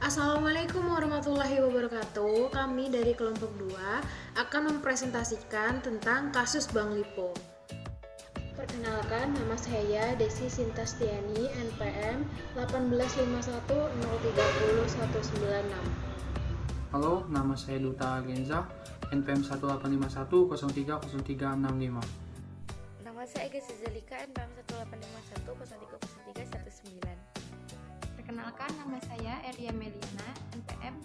Assalamualaikum warahmatullahi wabarakatuh. Kami dari kelompok 2 akan mempresentasikan tentang kasus Bank Lipo. Perkenalkan, nama saya Desi Sintastiani, NPM 18510300196. Halo, nama saya Duta Genza, NPM 18510303665. Nama saya Ega Zalika, NPM 18510303319. Perkenalkan, nama saya Eria Meliana, NPM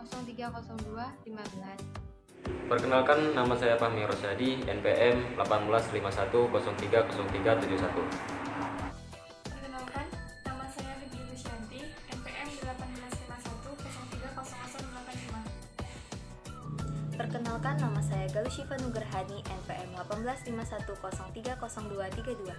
18510300215. Perkenalkan, nama saya Fahmi Rosyadi, NPM 18510300371. Perkenalkan, nama saya Fitri Rusyanti, NPM 18510300085. Perkenalkan, nama saya Galuh Syifa Nugerhani, NPM 18510303232.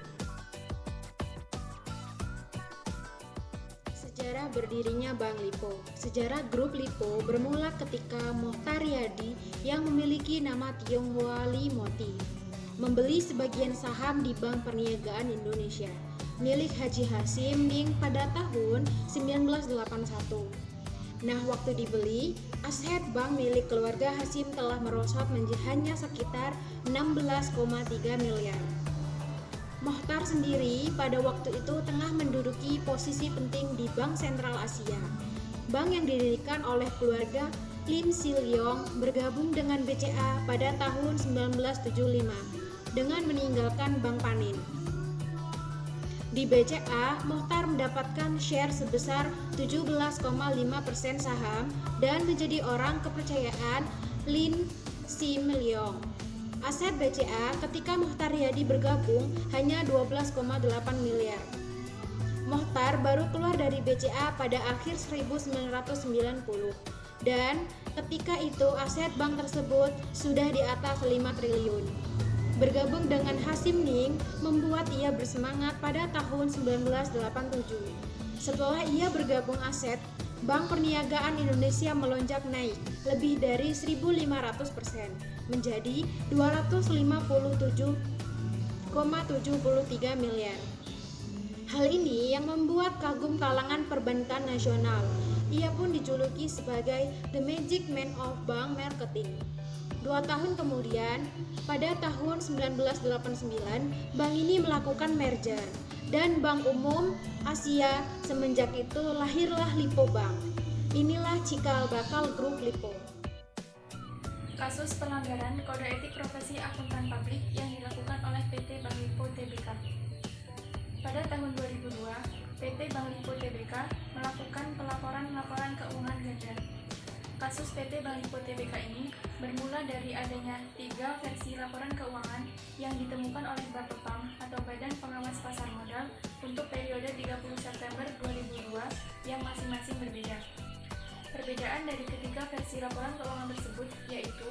Sejarah berdirinya Bank Lipo. Sejarah grup Lipo bermula ketika Mohtar Yadi yang memiliki nama Tionghoa Li Moti membeli sebagian saham di Bank Perniagaan Indonesia milik Haji Hasim Ning pada tahun 1981. Nah, waktu dibeli, aset bank milik keluarga Hasim telah merosot menjadi hanya sekitar 16,3 miliar. Mohtar sendiri pada waktu itu tengah menduduki posisi penting di Bank Sentral Asia. Bank yang didirikan oleh keluarga Lim Silyong bergabung dengan BCA pada tahun 1975 dengan meninggalkan Bank Panin. Di BCA, Mohtar mendapatkan share sebesar 17,5% saham dan menjadi orang kepercayaan Lim Silyong. Aset BCA ketika Mohtar Yadi bergabung hanya 12,8 miliar. Mohtar baru keluar dari BCA pada akhir 1990 dan ketika itu aset bank tersebut sudah di atas 5 triliun. Bergabung dengan Hasim Ning membuat ia bersemangat pada tahun 1987. Setelah ia bergabung aset, Bank Perniagaan Indonesia melonjak naik lebih dari 1.500% menjadi 257,73 miliar. Hal ini yang membuat kagum kalangan perbankan nasional. Ia pun dijuluki sebagai The Magic Man of Bank Marketing. 2 tahun kemudian, pada tahun 1989, bank ini melakukan merger dan Bank Umum Asia. Semenjak itu lahirlah Lipo Bank. Inilah cikal bakal grup Lipo. Kasus pelanggaran Kode Etik Profesi Akuntan Publik yang dilakukan oleh PT Bank Lipo Tbk. Pada tahun 2002, PT Bank Lipo Tbk melakukan pelaporan keuangan ganda. Kasus PT Bank Lipo Tbk ini bermula dari adanya 3 versi laporan keuangan yang ditemukan oleh Bapepam atau Badan Pengawas Pasar Modal untuk periode 30 September 2002 yang masing-masing berbeda. Perbedaan dari ketiga versi laporan keuangan tersebut yaitu: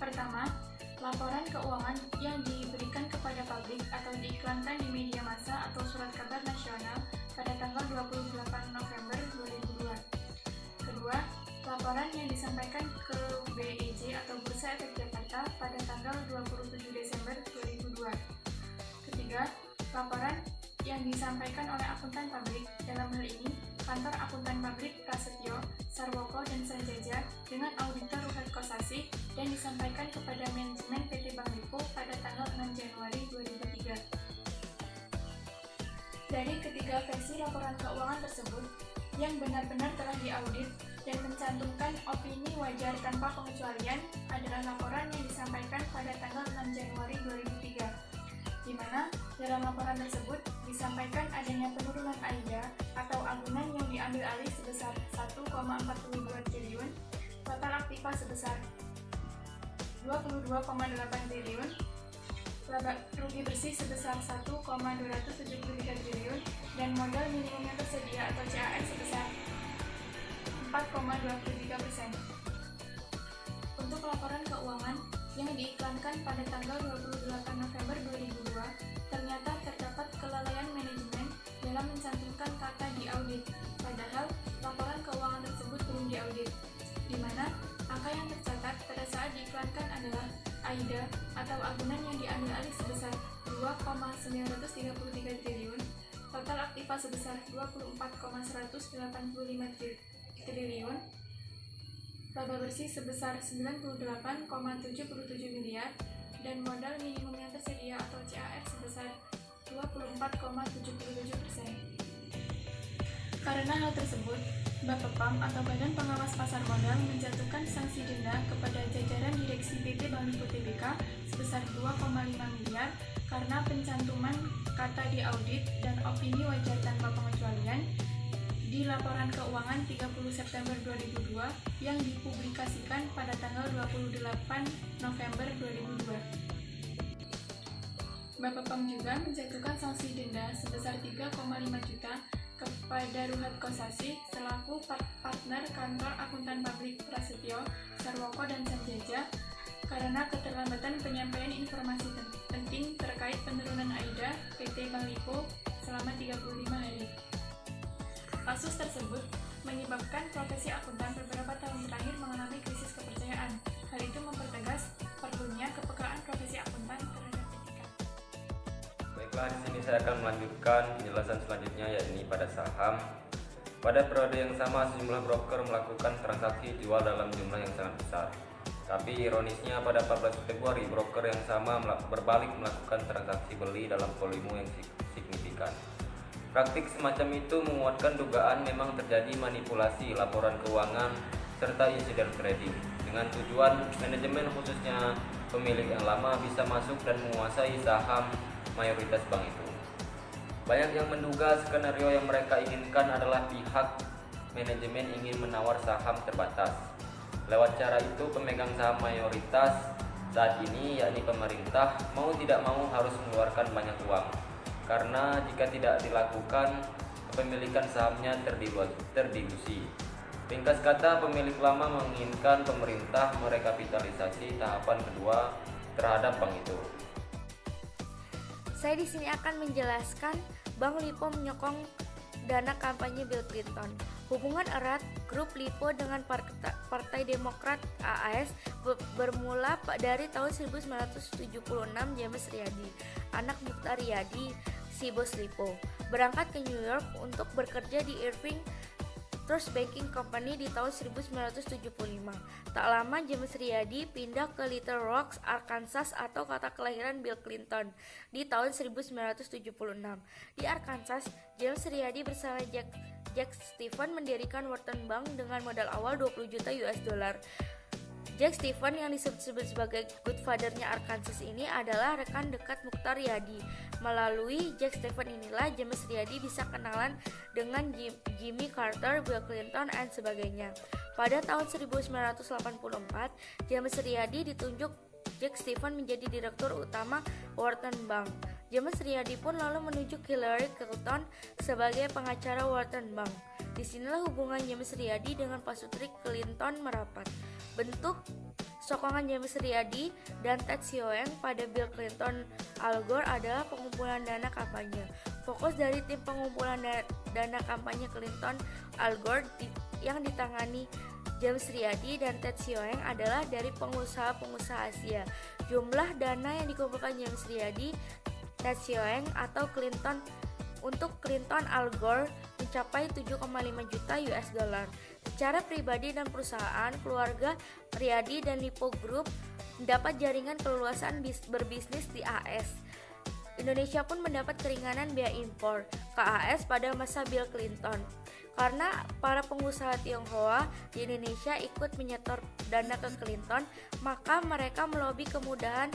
pertama, laporan keuangan yang diberikan kepada publik atau diiklankan di media massa atau surat kabar nasional pada tanggal 28 November 2002. Kedua, laporan yang disampaikan ke BEJ atau Bursa Efek Jakarta pada tanggal 27 Desember 2002. Ketiga, laporan yang disampaikan oleh akuntan pabrik, dalam hal ini Kantor Akuntan Pabrik Prasetyo, Sarwoko, dan Sanjaja dengan auditor Ruhat Kosasih dan disampaikan kepada manajemen PT Bank Lipo pada tanggal 6 Januari 2003. Dari ketiga versi laporan keuangan tersebut, yang benar-benar telah diaudit dan mencantumkan opini wajar tanpa pengecualian adalah laporan yang disampaikan pada tanggal 6 Januari 2003, di mana dalam laporan tersebut disampaikan adanya penurunan AIDA atau agunan yang diambil alih sebesar 1,42 triliun, total aktiva sebesar 22,8 triliun, laba rugi bersih sebesar 1,273 triliun, dan modal minimum yang tersedia atau CAS sebesar 4,23%. Untuk laporan keuangan yang diiklankan pada tanggal 28 November 2002, ternyata terdapat kelalaian manajemen dalam mencantumkan kata diaudit, padahal laporan keuangan tersebut belum diaudit, di mana angka yang tercatat pada saat diiklankan adalah AIDA atau agunan yang diambil alih sebesar 2,933 triliun, total aktiva sebesar 24,185 triliun, laba bersih sebesar 98,77 miliar, dan modal minimum yang tersedia atau CAR sebesar 24,77%. Karena hal tersebut, Bapepam atau Badan Pengawas Pasar Modal menjatuhkan sanksi denda kepada jajaran Direksi PT Bank Lipo Tbk sebesar 2,5 miliar karena pencantuman kata di audit dan opini wajar tanpa pengecualian di laporan keuangan 30 September 2002 yang dipublikasikan pada tanggal 28 November 2002. Bapepam juga menjatuhkan sanksi denda sebesar 3,5 juta kepada Ruhat Kosasih selaku partner kantor akuntan publik Prasetyo, Sarwoko, dan Sanjaja karena keterlambatan penyampaian informasi penting terkait penurunan AIDA PT Bank Lipo selama 35 hari. Kasus tersebut menyebabkan profesi akuntan beberapa tahun terakhir mengalami krisis kepercayaan. Hal itu mempertegas perlunya kepekaan profesi akuntan terhadap etika. Baiklah, di sini saya akan melanjutkan penjelasan selanjutnya, yakni pada saham. Pada periode yang sama, sejumlah broker melakukan transaksi jual dalam jumlah yang sangat besar. Tapi ironisnya, pada 14 Februari, broker yang sama berbalik melakukan transaksi beli dalam volume yang signifikan. Praktik semacam itu menguatkan dugaan memang terjadi manipulasi laporan keuangan serta insiden trading dengan tujuan manajemen, khususnya pemilik yang lama, bisa masuk dan menguasai saham mayoritas bank itu. Banyak yang menduga skenario yang mereka inginkan adalah pihak manajemen ingin menawar saham terbatas. Lewat cara itu, pemegang saham mayoritas saat ini, yakni pemerintah, mau tidak mau harus mengeluarkan banyak uang. Karena jika tidak dilakukan, kepemilikan sahamnya terdilusi. Ringkas kata, pemilik lama menginginkan pemerintah merekapitalisasi tahapan kedua terhadap bank itu. Saya di sini akan menjelaskan Bank Lipo menyokong dana kampanye Bill Clinton. Hubungan erat grup Lipo dengan Partai Demokrat AS bermula dari tahun 1976. James Riyadi, anak Mukhtar Riyadi, si bos Lipo, berangkat ke New York untuk bekerja di Irving Trust Banking Company di tahun 1975. Tak lama James Riyadi pindah ke Little Rock, Arkansas atau kota kelahiran Bill Clinton di tahun 1976. Di Arkansas, James Riyadi bersama Jack Stephen mendirikan Wharton Bank dengan modal awal 20 juta US dollar. Jack Stephen yang disebut sebagai Godfather-nya Arkansas ini adalah rekan dekat Mukhtar Riyadi. Melalui Jack Stephen inilah James Riyadi bisa kenalan dengan Jimmy Carter, Bill Clinton, dan sebagainya. Pada tahun 1984, James Riyadi ditunjuk Jack Stephen menjadi direktur utama Wharton Bank. James Riyadi pun lalu menunjuk Hillary Clinton sebagai pengacara Wharton Bank. Disinilah hubungan James Riyadi dengan pasutri Clinton merapat. Bentuk sokongan James Riyadi dan Ted Sioeng pada Bill Clinton Al Gore adalah pengumpulan dana kampanye. Fokus dari tim pengumpulan dana kampanye Clinton Al Gore yang ditangani James Riyadi dan Ted Sioeng adalah dari pengusaha-pengusaha Asia. Jumlah dana yang dikumpulkan James Riyadi, Ted Sioeng atau Clinton untuk Clinton Al Gore mencapai 7,5 juta US dollar. Secara pribadi dan perusahaan, keluarga Riyadi dan Lipo Group mendapat jaringan keleluasan berbisnis di AS. Indonesia pun mendapat keringanan biaya impor ke AS pada masa Bill Clinton. Karena para pengusaha Tionghoa di Indonesia ikut menyetor dana ke Clinton, maka mereka melobi kemudahan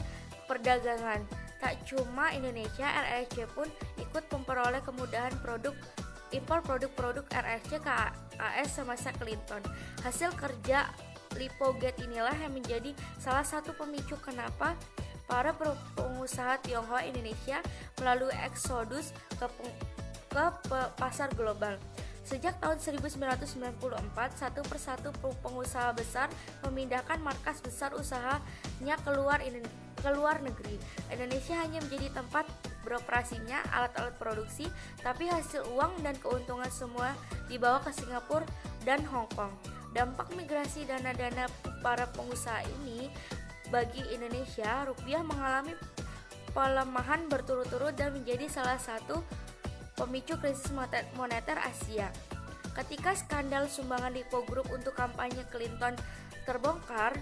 perdagangan. Tak cuma Indonesia, RRC pun ikut memperoleh kemudahan impor produk-produk RRC ke AS semasa Clinton. Hasil kerja Lipogate inilah yang menjadi salah satu pemicu kenapa para pengusaha Tionghoa Indonesia melalui eksodus ke pasar global. Sejak tahun 1994, satu persatu pengusaha besar memindahkan markas besar usahanya keluar negeri. Indonesia hanya menjadi tempat beroperasinya alat-alat produksi, tapi hasil uang dan keuntungan semua dibawa ke Singapura dan Hong Kong. Dampak migrasi dana-dana para pengusaha ini bagi Indonesia, rupiah mengalami pelemahan berturut-turut dan menjadi salah satu pemicu krisis moneter Asia. Ketika skandal sumbangan Lipo Group untuk kampanye Clinton terbongkar,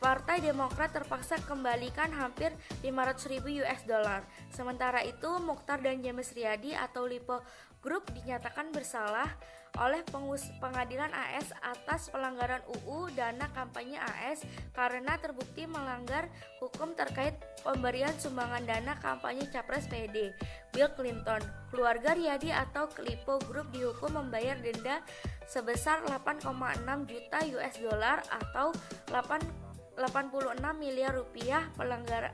Partai Demokrat terpaksa kembalikan hampir 500.000 US dollar. Sementara itu, Muchtar dan James Riyadi atau Lipo Group dinyatakan bersalah oleh pengadilan AS atas pelanggaran UU dana kampanye AS karena terbukti melanggar hukum terkait pemberian sumbangan dana kampanye Capres PD Bill Clinton. Keluarga Riyadi atau Lipo Group dihukum membayar denda sebesar 8,6 juta US dollar atau 86 miliar rupiah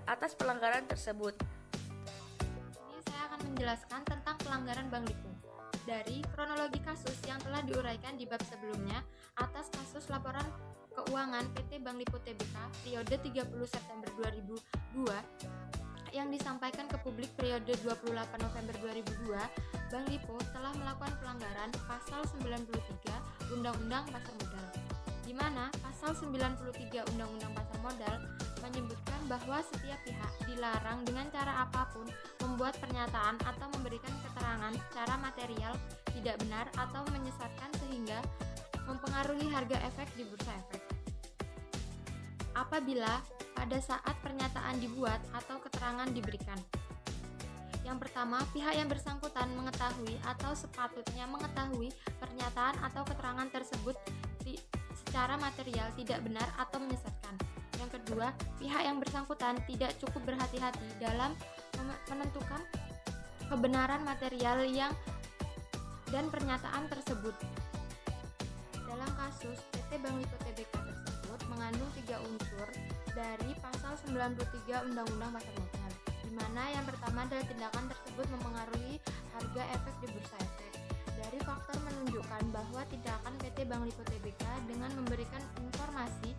atas pelanggaran tersebut. Ini saya akan menjelaskan tentang pelanggaran Bank Lipo. Dari kronologi kasus yang telah diuraikan di bab sebelumnya atas kasus laporan keuangan PT Bank Lipo Tbk periode 30 September 2002 yang disampaikan ke publik periode 28 November 2002, Bank Lipo telah melakukan pelanggaran pasal 93 Undang-Undang Pasar Modal, di mana pasal 93 Undang-Undang Pasar Modal menyebutkan bahwa setiap pihak dilarang dengan cara apapun membuat pernyataan atau memberikan keterangan secara material tidak benar atau menyesatkan sehingga mempengaruhi harga efek di bursa efek. Apabila pada saat pernyataan dibuat atau keterangan diberikan. Yang pertama, pihak yang bersangkutan mengetahui atau sepatutnya mengetahui pernyataan atau keterangan tersebut secara material tidak benar atau menyesatkan. Yang kedua, pihak yang bersangkutan tidak cukup berhati-hati dalam menentukan kebenaran material dan pernyataan tersebut. Dalam kasus PT Bank Lipo Tbk tersebut mengandung 3 unsur dari pasal 93 Undang-Undang Pasar Modal, di mana yang pertama adalah tindakan tersebut mempengaruhi harga efek di bursa efek. Dari faktor menunjukkan bahwa tindakan PT Bank Lipo Tbk dengan memberikan informasi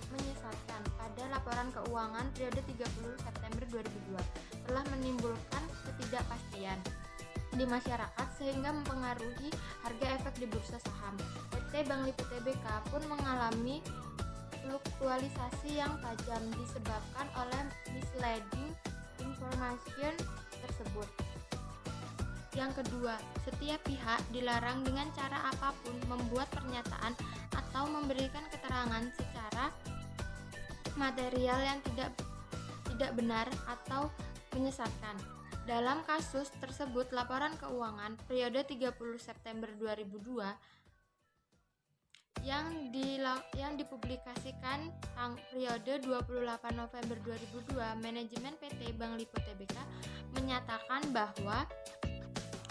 menyesatkan pada laporan keuangan periode 30 September 2002 telah menimbulkan ketidakpastian di masyarakat sehingga mempengaruhi harga efek di bursa saham. PT Bank Lipo Tbk pun mengalami fluktualisasi yang tajam disebabkan oleh misleading information tersebut. Yang kedua, setiap pihak dilarang dengan cara apapun membuat pernyataan atau memberikan keterangan secara material yang tidak benar atau menyesatkan. Dalam kasus tersebut, laporan keuangan periode 30 September 2002 yang dipublikasikan periode 28 November 2002, manajemen PT Bank Lipo Tbk menyatakan bahwa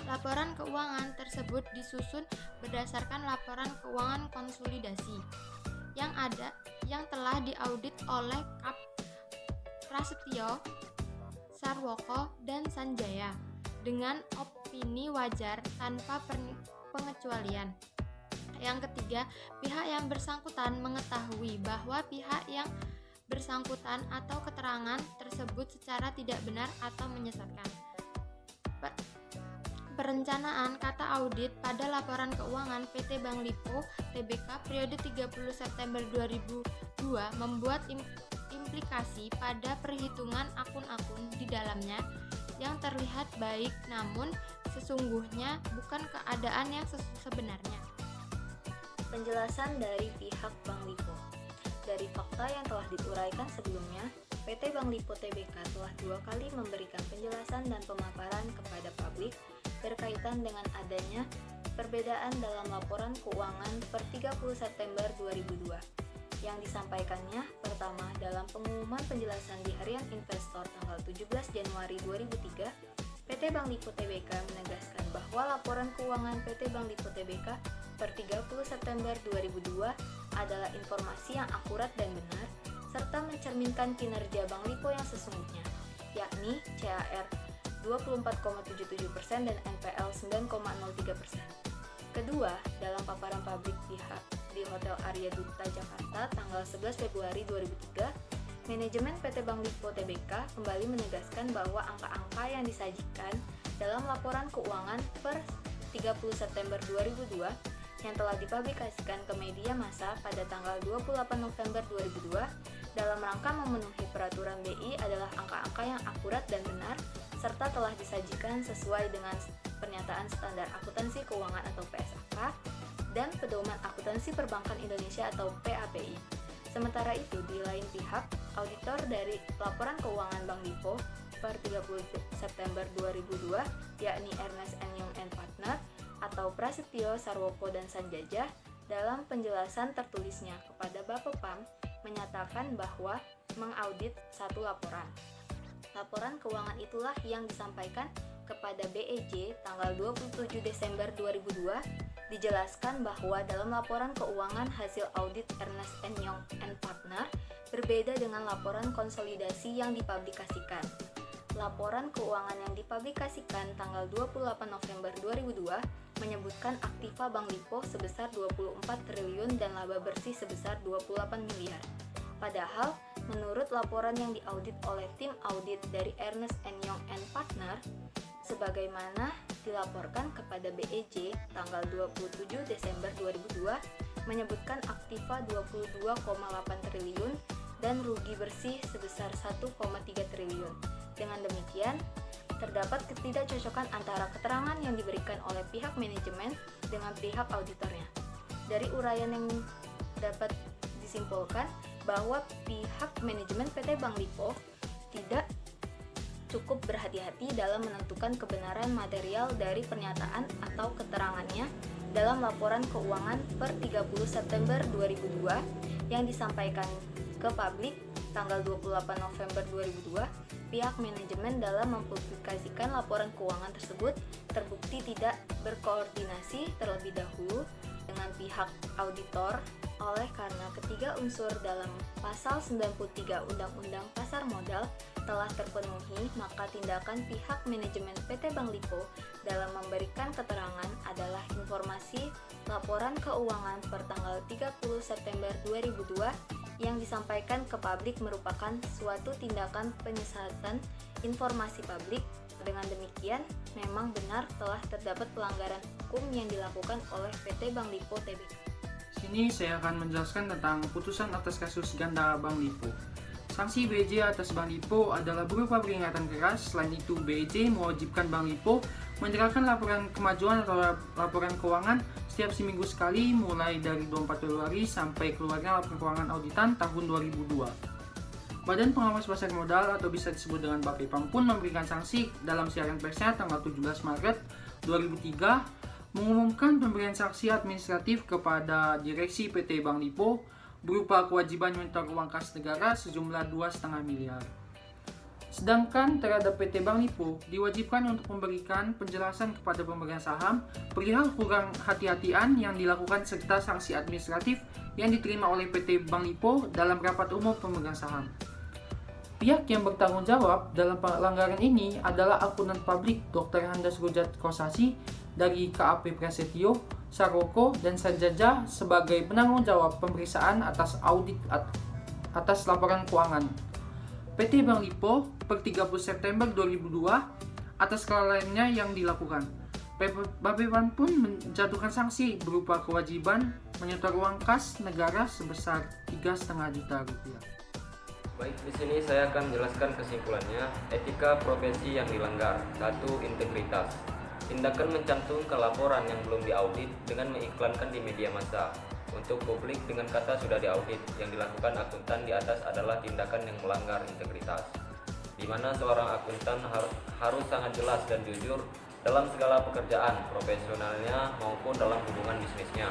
laporan keuangan tersebut disusun berdasarkan laporan keuangan konsolidasi yang telah diaudit oleh Kap Prasetyo, Sarwoko, dan Sanjaya dengan opini wajar tanpa pengecualian. Yang ketiga, pihak yang bersangkutan mengetahui bahwa pihak yang bersangkutan atau keterangan tersebut secara tidak benar atau menyesatkan. Perencanaan kata audit pada laporan keuangan PT Bank Lipo Tbk periode 30 September 2002 membuat implikasi pada perhitungan akun-akun di dalamnya yang terlihat baik namun sesungguhnya bukan keadaan yang sebenarnya. Penjelasan dari pihak Bank Lipo. Dari fakta yang telah diuraikan sebelumnya, PT Bank Lipo Tbk telah 2 kali memberikan penjelasan dan pemaparan kepada publik berkaitan dengan adanya perbedaan dalam laporan keuangan per 30 September 2002. Yang disampaikannya pertama dalam pengumuman penjelasan di Harian Investor tanggal 17 Januari 2003, PT Bank Lipo Tbk menegaskan bahwa laporan keuangan PT Bank Lipo Tbk per 30 September 2002 adalah informasi yang akurat dan benar serta mencerminkan kinerja Bank Lipo yang sesungguhnya, yakni CAR 24,77% dan NPL 9,03%. Kedua, dalam paparan publik pihak di Hotel Arya Duta Jakarta tanggal 11 Februari 2003, manajemen PT Bank Lipo Tbk kembali menegaskan bahwa angka-angka yang disajikan dalam laporan keuangan per 30 September 2002 yang telah dipublikasikan ke media massa pada tanggal 28 November 2002 dalam rangka memenuhi peraturan BI adalah angka-angka yang akurat dan benar serta telah disajikan sesuai dengan Pernyataan Standar Akuntansi Keuangan atau PSAK, dan Pedoman Akuntansi Perbankan Indonesia atau PAPI. Sementara itu, di lain pihak, auditor dari laporan keuangan Bank Lipo per 30 September 2002, yakni Ernst & Young & Partner atau Prasetyo Sarwoko dan Sanjaya, dalam penjelasan tertulisnya kepada Bapepam menyatakan bahwa mengaudit satu laporan. Laporan keuangan itulah yang disampaikan kepada BEJ tanggal 27 Desember 2002. Dijelaskan bahwa dalam laporan keuangan hasil audit Ernst & Young & Partner berbeda dengan laporan konsolidasi yang dipublikasikan. Laporan keuangan yang dipublikasikan tanggal 28 November 2002 menyebutkan aktiva Bank Lipo sebesar 24 triliun dan laba bersih sebesar 28 miliar. Padahal, menurut laporan yang diaudit oleh tim audit dari Ernst & Young & Partner, sebagaimana dilaporkan kepada BEJ tanggal 27 Desember 2002, menyebutkan aktiva 22,8 triliun dan rugi bersih sebesar 1,3 triliun. Dengan demikian, terdapat ketidakcocokan antara keterangan yang diberikan oleh pihak manajemen dengan pihak auditornya. Dari uraian yang dapat disimpulkan bahwa pihak manajemen PT Bank Lipo tidak cukup berhati-hati dalam menentukan kebenaran material dari pernyataan atau keterangannya dalam laporan keuangan per 30 September 2002 yang disampaikan ke publik tanggal 28 November 2002. Pihak manajemen dalam mempublikasikan laporan keuangan tersebut terbukti tidak berkoordinasi terlebih dahulu dengan pihak auditor. Oleh karena ketiga unsur dalam pasal 93 Undang-Undang Pasar Modal telah terpenuhi, maka tindakan pihak manajemen PT Bank Lipo dalam memberikan keterangan adalah informasi laporan keuangan per tanggal 30 September 2002 yang disampaikan ke publik merupakan suatu tindakan penyesatan informasi publik. Dengan demikian, memang benar telah terdapat pelanggaran hukum yang dilakukan oleh PT Bank Lipo Tbk. Sini saya akan menjelaskan tentang putusan atas kasus ganda Bank Lipo. Sanksi BEJ atas Bank Lipo adalah berupa peringatan keras. Selain itu, BEJ mewajibkan Bank Lipo menyerahkan laporan kemajuan atau laporan keuangan setiap seminggu sekali mulai dari 24 Februari sampai keluarnya laporan keuangan auditan tahun 2002. Badan Pengawas Pasar Modal atau bisa disebut dengan Bapepam pun memberikan sanksi dalam siaran persnya tanggal 17 Maret 2003 mengumumkan pemberian sanksi administratif kepada Direksi PT Bank Lipo berupa kewajiban menyetor uang kas negara sejumlah 2,5 miliar. Sedangkan terhadap PT Bank Lipo diwajibkan untuk memberikan penjelasan kepada pemegang saham perihal kurang hati-hatian yang dilakukan serta sanksi administratif yang diterima oleh PT Bank Lipo dalam rapat umum pemegang saham. Pihak yang bertanggung jawab dalam pelanggaran ini adalah akuntan publik Dr. Handas Rujat Kosasi dari KAP Prasetyo, Sarwoko, dan Sanjaya sebagai penanggung jawab pemeriksaan atas audit atas laporan keuangan PT Bank Lipo per 30 September 2002 atas kelalaiannya yang dilakukan. Bapepam pun menjatuhkan sanksi berupa kewajiban menyetor uang kas negara sebesar 3,5 juta rupiah. Baik, di sini saya akan menjelaskan kesimpulannya. Etika profesi yang dilanggar. 1. Integritas. Tindakan mencantumkan laporan yang belum diaudit dengan mengiklankan di media massa untuk publik dengan kata sudah diaudit. Yang dilakukan akuntan di atas adalah tindakan yang melanggar integritas, di mana seorang akuntan harus sangat jelas dan jujur dalam segala pekerjaan profesionalnya maupun dalam hubungan bisnisnya.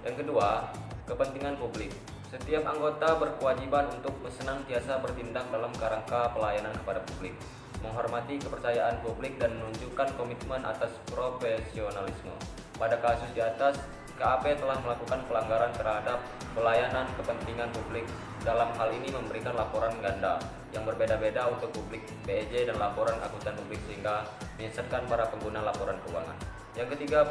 Yang kedua, kepentingan publik. Setiap anggota berkewajiban untuk senantiasa bertindak dalam kerangka pelayanan kepada publik, menghormati kepercayaan publik dan menunjukkan komitmen atas profesionalisme. Pada kasus di atas, KAP telah melakukan pelanggaran terhadap pelayanan kepentingan publik. Dalam hal ini memberikan laporan ganda yang berbeda-beda untuk publik BEJ dan laporan akuntan publik sehingga menyesatkan para pengguna laporan keuangan. Yang ketiga,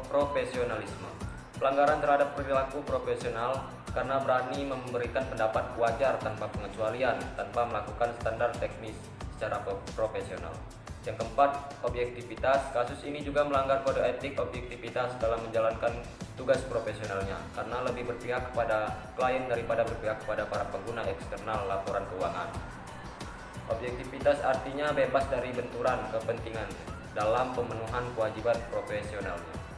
profesionalisme. Pelanggaran terhadap perilaku profesional karena berani memberikan pendapat wajar tanpa pengecualian, tanpa melakukan standar teknis secara profesional. Yang keempat, objektivitas. Kasus ini juga melanggar kode etik objektivitas dalam menjalankan tugas profesionalnya karena lebih berpihak kepada klien daripada berpihak kepada para pengguna eksternal laporan keuangan. Objektivitas artinya bebas dari benturan kepentingan dalam pemenuhan kewajiban profesionalnya.